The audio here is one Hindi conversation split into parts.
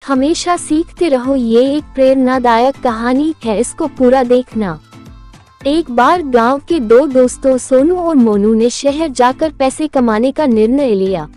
हमेशा सीखते रहो, ये एक प्रेरणादायक कहानी है, इसको पूरा देखना। एक बार गांव के दो दोस्तों सोनू और मोनू ने शहर जाकर पैसे कमाने का निर्णय लिया।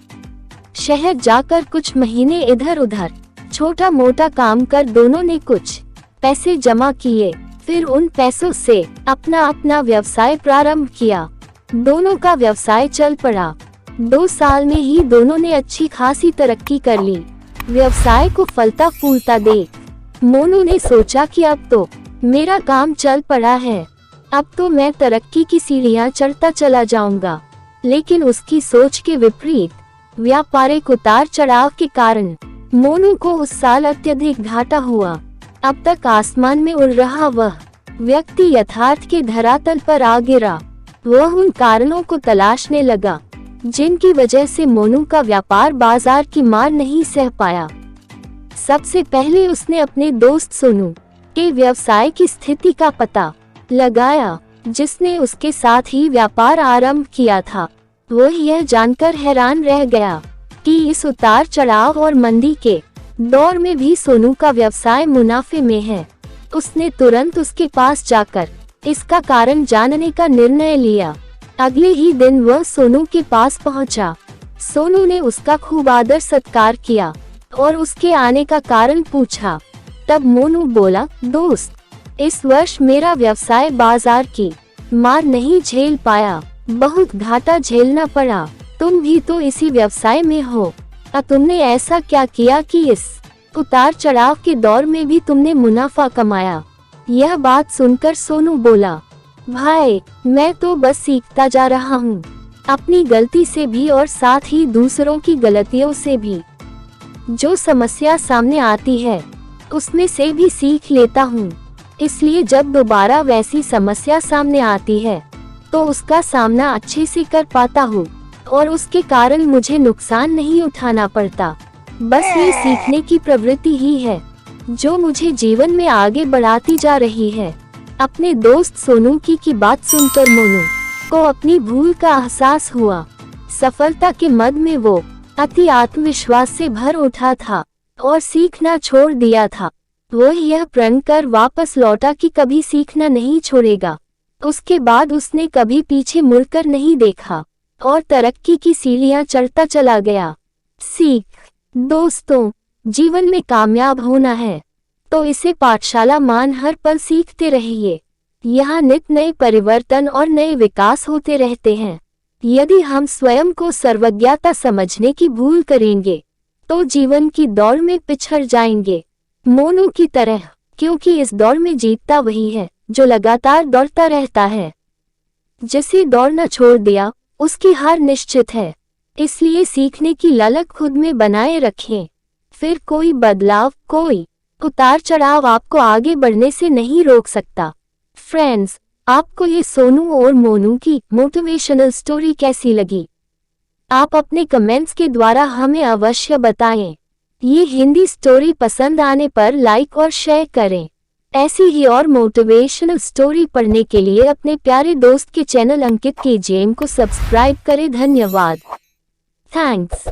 शहर जाकर कुछ महीने इधर उधर छोटा मोटा काम कर दोनों ने कुछ पैसे जमा किए। फिर उन पैसों से अपना अपना व्यवसाय प्रारंभ किया। दोनों का व्यवसाय चल पड़ा। 2 साल में ही दोनों ने अच्छी खासी तरक्की कर ली। व्यवसाय को फलता फूलता देख मोनू ने सोचा कि अब तो मेरा काम चल पड़ा है, अब तो मैं तरक्की की सीढ़ियां चढ़ता चला जाऊंगा। लेकिन उसकी सोच के विपरीत व्यापारिक उतार चढ़ाव के कारण मोनू को उस साल अत्यधिक घाटा हुआ। अब तक आसमान में उड़ रहा वह व्यक्ति यथार्थ के धरातल पर आ गिरा। वह उन कारणों को तलाशने लगा जिनकी वजह से मोनू का व्यापार बाजार की मार नहीं सह पाया। सबसे पहले उसने अपने दोस्त सोनू के व्यवसाय की स्थिति का पता लगाया, जिसने उसके साथ ही व्यापार आरंभ किया था। वह यह जानकर हैरान रह गया कि इस उतार चढ़ाव और मंदी के दौर में भी सोनू का व्यवसाय मुनाफे में है। उसने तुरंत उसके पास जाकर इसका कारण जानने का निर्णय लिया। अगले ही दिन वह सोनू के पास पहुंचा। सोनू ने उसका खूब आदर सत्कार किया और उसके आने का कारण पूछा। तब मोनू बोला, दोस्त, इस वर्ष मेरा व्यवसाय बाजार की मार नहीं झेल पाया, बहुत घाटा झेलना पड़ा। तुम भी तो इसी व्यवसाय में हो, अब तुमने ऐसा क्या किया कि इस उतार चढ़ाव के दौर में भी तुमने मुनाफा कमाया? यह बात सुनकर सोनू बोला, भाई, मैं तो बस सीखता जा रहा हूँ, अपनी गलती से भी और साथ ही दूसरों की गलतियों से भी। जो समस्या सामने आती है उसमें से भी सीख लेता हूँ, इसलिए जब दोबारा वैसी समस्या सामने आती है तो उसका सामना अच्छे से कर पाता हूँ और उसके कारण मुझे नुकसान नहीं उठाना पड़ता। बस ये सीखने की प्रवृत्ति ही है जो मुझे जीवन में आगे बढ़ाती जा रही है। अपने दोस्त सोनू की बात सुनकर मोनू को अपनी भूल का एहसास हुआ। सफलता के मद में वो अति आत्मविश्वास से भर उठा था और सीखना छोड़ दिया था। वह यह प्रण कर वापस लौटा कि कभी सीखना नहीं छोड़ेगा। उसके बाद उसने कभी पीछे मुड़कर नहीं देखा और तरक्की की सीढ़ियां चढ़ता चला गया। सीख, दोस्तों, जीवन में कामयाब होना है तो इसे पाठशाला मान हर पल सीखते रहिए। यहाँ नित नए परिवर्तन और नए विकास होते रहते हैं। यदि हम स्वयं को सर्वज्ञता समझने की भूल करेंगे तो जीवन की दौड़ में पिछड़ जाएंगे, मोनू की तरह, क्योंकि इस दौड़ में जीतता वही है जो लगातार दौड़ता रहता है। जिसे दौड़ना छोड़ दिया उसकी हार निश्चित है। इसलिए सीखने की ललक खुद में बनाए रखें। फिर कोई बदलाव, कोई उतार चढ़ाव आपको आगे बढ़ने से नहीं रोक सकता। फ्रेंड्स, आपको ये सोनू और मोनू की मोटिवेशनल स्टोरी कैसी लगी? आप अपने कमेंट्स के द्वारा हमें अवश्य बताएं। ये हिंदी स्टोरी पसंद आने पर लाइक और शेयर करें। ऐसी ही और मोटिवेशनल स्टोरी पढ़ने के लिए अपने प्यारे दोस्त के चैनल अंकित KJM को सब्सक्राइब करें। धन्यवाद। थैंक्स।